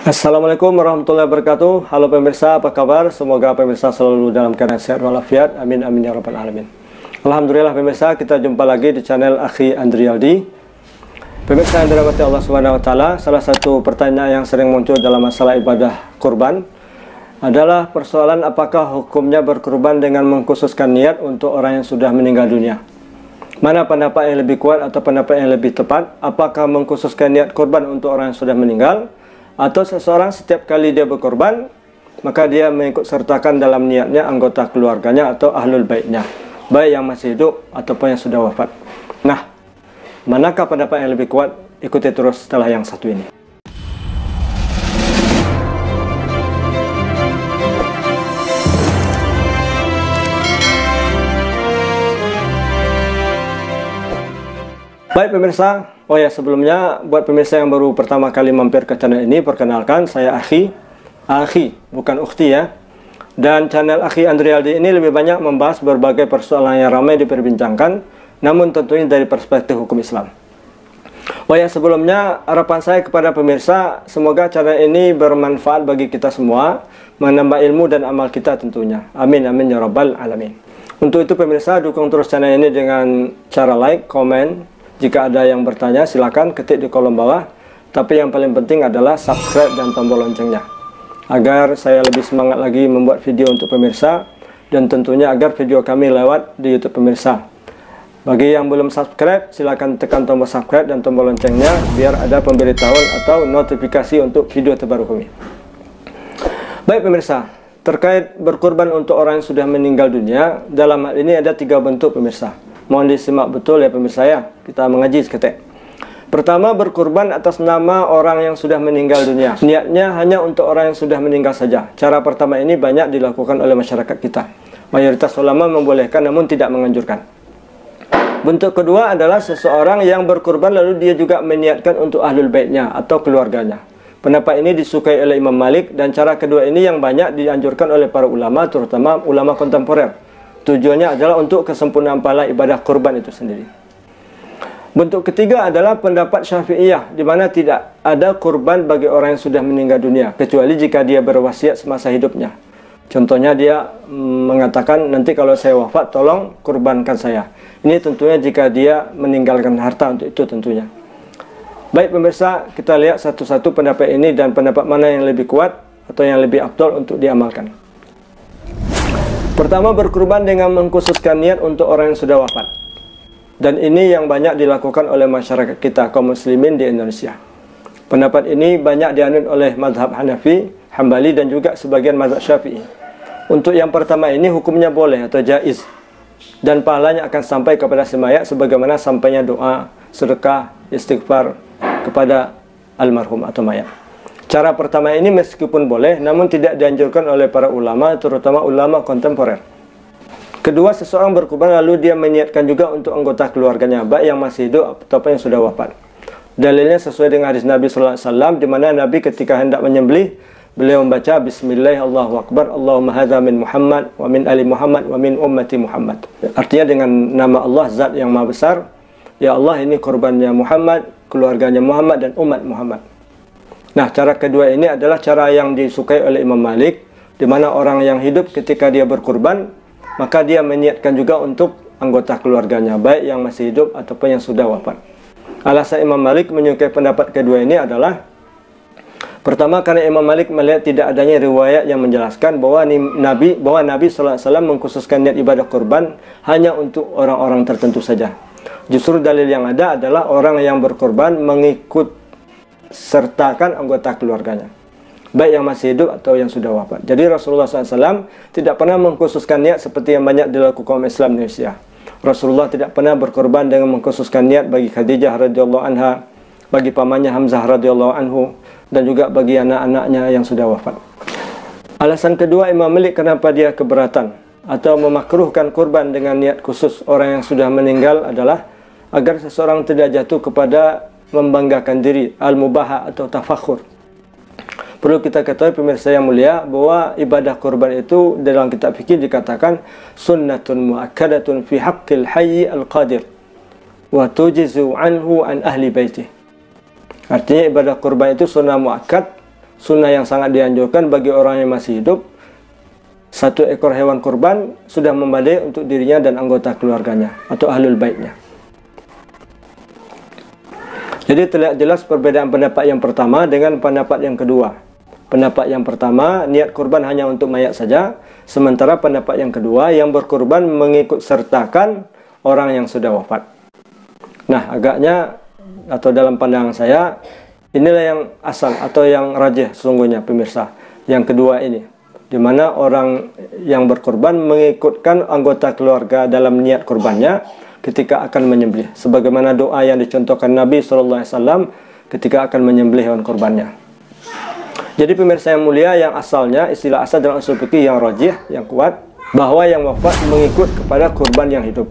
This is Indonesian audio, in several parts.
Assalamualaikum warahmatullahi wabarakatuh. Halo pemirsa, apa kabar? Semoga pemirsa selalu dalam keadaan sehat walafiat. Amin amin ya rabbal alamin. Alhamdulillah pemirsa, kita jumpa lagi di channel Akhi Andrialdi. Pemirsa yang dirahmati Allah Subhanahu wa taala, salah satu pertanyaan yang sering muncul dalam masalah ibadah kurban adalah persoalan apakah hukumnya berkurban dengan mengkhususkan niat untuk orang yang sudah meninggal dunia. Mana pendapat yang lebih kuat atau pendapat yang lebih tepat? Apakah mengkhususkan niat kurban untuk orang yang sudah meninggal, atau seseorang setiap kali dia berkorban maka dia mengikut sertakan dalam niatnya anggota keluarganya atau ahlul baitnya, baik yang masih hidup ataupun yang sudah wafat. Nah, manakah pendapat yang lebih kuat? Ikuti terus setelah yang satu ini. Baik pemirsa, sebelumnya buat pemirsa yang baru pertama kali mampir ke channel ini, perkenalkan saya Akhi bukan Ukhti ya. Dan channel Akhi Andrialdi ini lebih banyak membahas berbagai persoalan yang ramai diperbincangkan, namun tentunya dari perspektif hukum Islam. Sebelumnya harapan saya kepada pemirsa, semoga channel ini bermanfaat bagi kita semua, menambah ilmu dan amal kita tentunya. Amin amin ya rabbal alamin. Untuk itu pemirsa, dukung terus channel ini dengan cara like, komen. Jika ada yang bertanya, silakan ketik di kolom bawah. Tapi yang paling penting adalah subscribe dan tombol loncengnya, agar saya lebih semangat lagi membuat video untuk pemirsa, dan tentunya agar video kami lewat di YouTube pemirsa. Bagi yang belum subscribe, silakan tekan tombol subscribe dan tombol loncengnya, biar ada pemberitahuan atau notifikasi untuk video terbaru kami. Baik pemirsa, terkait berkurban untuk orang yang sudah meninggal dunia, dalam hal ini ada 3 bentuk pemirsa. Mohon disimak betul ya pemirsa ya, kita mengaji seketik. Pertama, berkurban atas nama orang yang sudah meninggal dunia. Niatnya hanya untuk orang yang sudah meninggal saja. Cara pertama ini banyak dilakukan oleh masyarakat kita. Mayoritas ulama membolehkan namun tidak menganjurkan. Bentuk kedua adalah seseorang yang berkurban lalu dia juga meniatkan untuk ahlul baitnya atau keluarganya. Pendapat ini disukai oleh Imam Malik, dan cara kedua ini yang banyak dianjurkan oleh para ulama, terutama ulama kontemporer. Tujuannya adalah untuk kesempurnaan pahala ibadah kurban itu sendiri. Bentuk ketiga adalah pendapat Syafi'iyah, di mana tidak ada kurban bagi orang yang sudah meninggal dunia, kecuali jika dia berwasiat semasa hidupnya. Contohnya dia mengatakan, nanti kalau saya wafat tolong kurbankan saya. Ini tentunya jika dia meninggalkan harta untuk itu tentunya. Baik pemirsa, kita lihat satu-satu pendapat ini dan pendapat mana yang lebih kuat atau yang lebih afdal untuk diamalkan. Pertama, berkurban dengan mengkhususkan niat untuk orang yang sudah wafat. Dan ini yang banyak dilakukan oleh masyarakat kita, kaum muslimin di Indonesia. Pendapat ini banyak dianut oleh mazhab Hanafi, Hambali, dan juga sebagian mazhab Syafi'i. Untuk yang pertama ini hukumnya boleh atau jaiz, dan pahalanya akan sampai kepada si mayat sebagaimana sampainya doa, sedekah, istighfar kepada almarhum atau mayat. Cara pertama ini meskipun boleh, namun tidak dianjurkan oleh para ulama, terutama ulama kontemporer. Kedua, seseorang berkurban lalu dia meniatkan juga untuk anggota keluarganya, baik yang masih hidup ataupun yang sudah wafat. Dalilnya sesuai dengan hadis Nabi SAW, di mana Nabi ketika hendak menyembelih, beliau membaca Bismillah Allahu Akbar, Allahumma hadza min Muhammad, wa min ali Muhammad, wa min ummati Muhammad. Artinya dengan nama Allah, Zat yang Maha Besar, ya Allah ini korbannya Muhammad, keluarganya Muhammad, dan umat Muhammad. Nah, cara kedua ini adalah cara yang disukai oleh Imam Malik, di mana orang yang hidup ketika dia berkurban, maka dia meniatkan juga untuk anggota keluarganya, baik yang masih hidup ataupun yang sudah wafat. Alasan Imam Malik menyukai pendapat kedua ini adalah, pertama, karena Imam Malik melihat tidak adanya riwayat yang menjelaskan bahwa Nabi SAW mengkhususkan niat ibadah kurban hanya untuk orang-orang tertentu saja. Justru dalil yang ada adalah orang yang berkurban mengikut sertakan anggota keluarganya, baik yang masih hidup atau yang sudah wafat. Jadi Rasulullah SAW tidak pernah mengkhususkan niat seperti yang banyak dilakukan kaum Islam Indonesia. Rasulullah tidak pernah berkorban dengan mengkhususkan niat bagi Khadijah radhiyallahu anha, bagi pamannya Hamzah radhiyallahu anhu, dan juga bagi anak-anaknya yang sudah wafat. Alasan kedua Imam Malik kenapa dia keberatan atau memakruhkan kurban dengan niat khusus orang yang sudah meninggal adalah agar seseorang tidak jatuh kepada membanggakan diri, al-mubaha atau tafakhur. Perlu kita ketahui pemirsa yang mulia bahwa ibadah kurban itu dalam kitab fikih dikatakan sunnatun muakkadatun fi haqqil hayy al-qadir wa tujizu anhu an ahli baitih. Artinya ibadah kurban itu sunnah muakkad, sunnah yang sangat dianjurkan bagi orang yang masih hidup. 1 ekor hewan kurban sudah memadai untuk dirinya dan anggota keluarganya atau ahlul baitnya. Jadi terlihat jelas perbedaan pendapat yang pertama dengan pendapat yang kedua. Pendapat yang pertama, niat kurban hanya untuk mayat saja. Sementara pendapat yang kedua, yang berkurban mengikut sertakan orang yang sudah wafat. Nah, agaknya atau dalam pandangan saya, inilah yang asal atau yang rajih sesungguhnya pemirsa. Yang kedua ini, di mana orang yang berkurban mengikutkan anggota keluarga dalam niat kurbannya ketika akan menyembelih, sebagaimana doa yang dicontohkan Nabi SAW ketika akan menyembelih hewan kurbannya. Jadi pemirsa yang mulia, yang asalnya, istilah asal dalam usul fikih yang rajih, yang kuat, bahwa yang wafat mengikut kepada kurban yang hidup.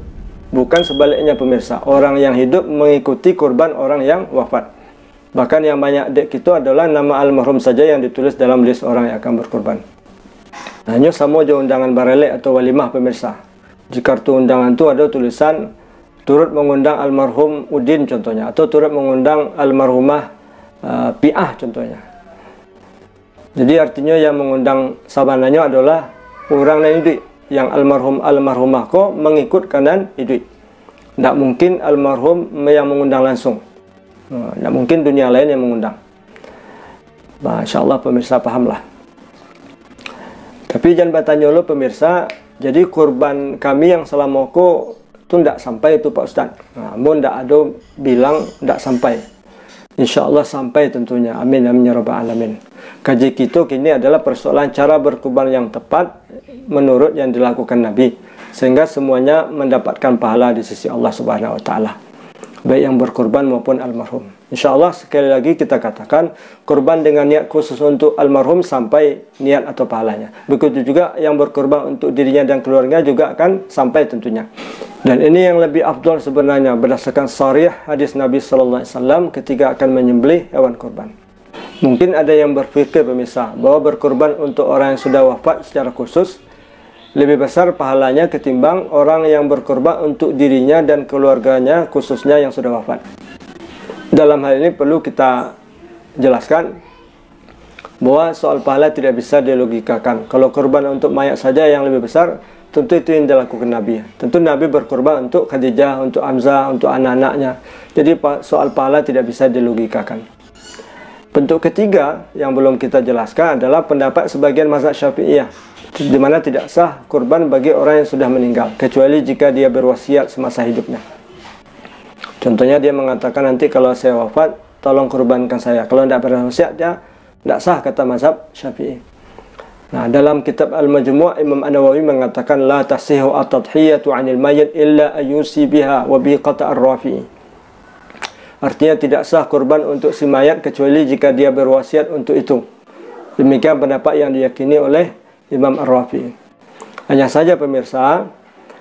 Bukan sebaliknya pemirsa, orang yang hidup mengikuti kurban orang yang wafat. Bahkan yang banyak dek itu adalah nama almarhum saja yang ditulis dalam list orang yang akan berkurban. Hanya sama je undangan barelek atau walimah pemirsa. Di kartu undangan itu ada tulisan turut mengundang almarhum Udin contohnya, atau turut mengundang almarhumah Pi'ah contohnya. Jadi artinya yang mengundang sabananya adalah orang lain hidup, yang almarhumah ko mengikut kanan hidup. Tidak mungkin almarhum yang mengundang langsung. Tidak mungkin dunia lain yang mengundang. Masya Allah pemirsa pahamlah. Tapi jangan bertanya lo pemirsa, jadi kurban kami yang selama ko itu tidak sampai itu Pak Ustaz. Namun tidak ada bilang tidak sampai. Insya Allah sampai tentunya. Amin amin ya rabbal alamin. Kaji kita kini adalah persoalan cara berkurban yang tepat menurut yang dilakukan Nabi, sehingga semuanya mendapatkan pahala di sisi Allah Subhanahu wa taala, baik yang berkurban maupun almarhum. Insya Allah sekali lagi kita katakan kurban dengan niat khusus untuk almarhum sampai niat atau pahalanya. Begitu juga yang berkurban untuk dirinya dan keluarga juga akan sampai tentunya. Dan ini yang lebih afdal sebenarnya berdasarkan sharih hadis Nabi sallallahu alaihi wasallam ketika akan menyembelih hewan kurban. Mungkin ada yang berpikir pemirsa bahwa berkurban untuk orang yang sudah wafat secara khusus lebih besar pahalanya ketimbang orang yang berkurban untuk dirinya dan keluarganya khususnya yang sudah wafat. Dalam hal ini perlu kita jelaskan bahwa soal pahala tidak bisa dilogikakan. Kalau kurban untuk mayat saja yang lebih besar, tentu itu yang dilakukan Nabi. Tentu Nabi berkurban untuk Khadijah, untuk Hamzah, untuk anak-anaknya. Jadi soal pahala tidak bisa dilogikakan. Bentuk ketiga yang belum kita jelaskan adalah pendapat sebagian mazhab Syafi'iyah, di mana tidak sah kurban bagi orang yang sudah meninggal, kecuali jika dia berwasiat semasa hidupnya. Contohnya dia mengatakan nanti kalau saya wafat, tolong kurbankan saya. Kalau tidak berwasiat, dia tidak sah kata mazhab Syafi'i. Nah, dalam kitab Al-Majmu' Imam An-Nawawi mengatakan la tasihu at-tadhiyatu 'anil mayyit illa ayusi biha wa bi qata' ar-rafi'. Artinya tidak sah kurban untuk si mayat kecuali jika dia berwasiat untuk itu. Demikian pendapat yang diyakini oleh Imam Ar-Rafi'i. Hanya saja pemirsa,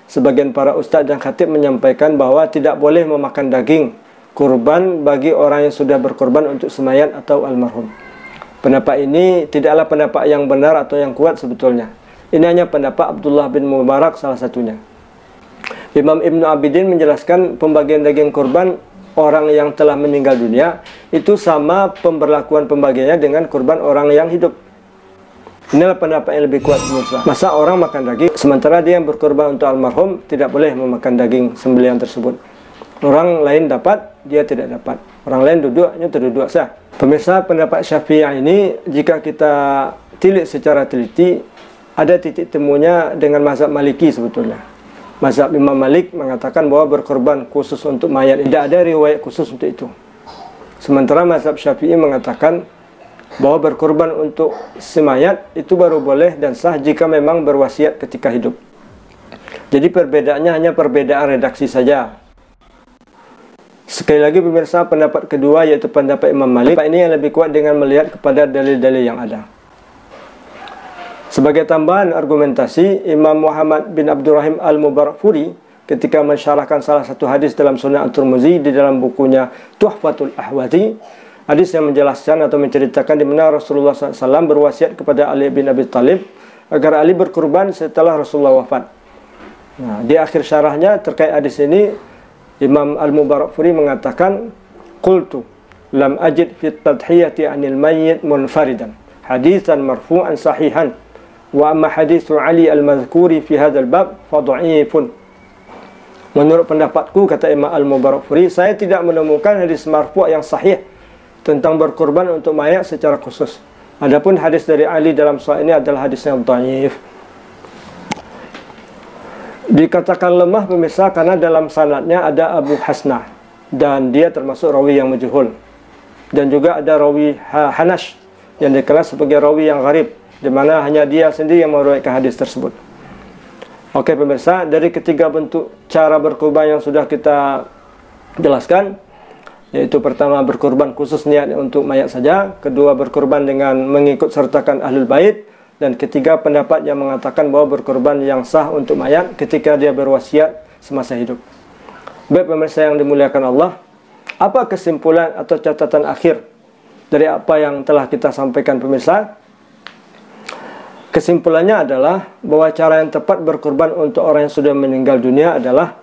sebagian para ustaz dan khatib menyampaikan bahwa tidak boleh memakan daging kurban bagi orang yang sudah berkorban untuk semayat atau almarhum. Pendapat ini tidaklah pendapat yang benar atau yang kuat sebetulnya. Ini hanya pendapat Abdullah bin Mubarak salah satunya. Imam Ibn Abidin menjelaskan pembagian daging kurban orang yang telah meninggal dunia itu sama pemberlakuan pembagiannya dengan kurban orang yang hidup. Inilah pendapat yang lebih kuat pemirsa. Masa orang makan daging sementara dia yang berkorban untuk almarhum tidak boleh memakan daging sembelihan tersebut. Orang lain dapat, dia tidak dapat. Orang lain duduknya terduduk sah. Pemirsa, pendapat Syafi'iyah ini jika kita tilik secara teliti ada titik temunya dengan mazhab Maliki sebetulnya. Mazhab Imam Malik mengatakan bahwa berkorban khusus untuk mayat tidak ada riwayat khusus untuk itu. Sementara mazhab Syafi'i mengatakan bahwa berkorban untuk si mayat itu baru boleh dan sah jika memang berwasiat ketika hidup. Jadi perbedaannya hanya perbedaan redaksi saja. Sekali lagi pemirsa, pendapat kedua yaitu pendapat Imam Malik. Ini yang lebih kuat dengan melihat kepada dalil-dalil yang ada. Sebagai tambahan argumentasi, Imam Muhammad bin Abdurrahim Al-Mubarakfuri ketika mensyarahkan salah satu hadis dalam Sunan At-Tirmizi di dalam bukunya Tuhfatul Ahwazi, hadis yang menjelaskan atau menceritakan di mana Rasulullah SAW berwasiat kepada Ali bin Abi Thalib agar Ali berkurban setelah Rasulullah wafat. Nah, di akhir syarahnya terkait hadis ini, Imam Al-Mubarakfuri mengatakan, Qultu, lam ajid fi tadhiyati 'anil mayyit munfaridan haditsan marfu'an sahihan wa amma hadithu Ali al-madhkuri fi hadzal bab fa dha'ifun. Menurut pendapatku, kata Imam Al-Mubarakfuri, saya tidak menemukan hadis marfu' yang sahih tentang berkorban untuk mayat secara khusus. Adapun hadis dari Ali dalam soal ini adalah hadis yang dhaif. Dikatakan lemah pemirsa karena dalam sanadnya ada Abu Hasnah dan dia termasuk rawi yang majhul. Dan juga ada rawi Hanash yang dikenal sebagai rawi yang gharib, di mana hanya dia sendiri yang meriwayatkan hadis tersebut. Oke pemirsa, dari ketiga bentuk cara berkurban yang sudah kita jelaskan, yaitu pertama berkurban khusus niat untuk mayat saja, kedua berkurban dengan mengikut sertakan ahlul bait, dan ketiga pendapat yang mengatakan bahwa berkorban yang sah untuk mayat ketika dia berwasiat semasa hidup. Baik pemirsa yang dimuliakan Allah, apa kesimpulan atau catatan akhir dari apa yang telah kita sampaikan pemirsa? Kesimpulannya adalah bahwa cara yang tepat berkorban untuk orang yang sudah meninggal dunia adalah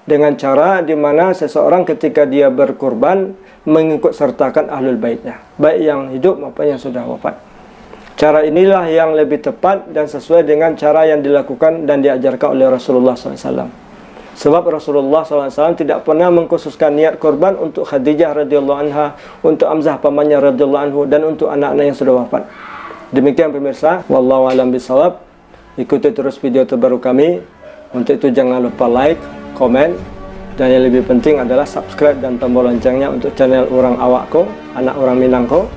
dengan cara di mana seseorang ketika dia berkorban mengikut sertakan ahlul baitnya, baik yang hidup maupun yang sudah wafat. Cara inilah yang lebih tepat dan sesuai dengan cara yang dilakukan dan diajarkan oleh Rasulullah SAW. Sebab Rasulullah SAW tidak pernah mengkhususkan niat korban untuk Khadijah radhiyallahu anha, untuk Hamzah pamannya radhiyallahu anhu, dan untuk anak-anak yang sudah wafat. Demikian pemirsa, wallahu a'lam bishawab. Ikuti terus video terbaru kami. Untuk itu jangan lupa like, komen, dan yang lebih penting adalah subscribe dan tombol loncengnya untuk channel Orang Awakko, anak orang Minangko.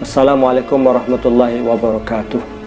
Assalamualaikum warahmatullahi wabarakatuh.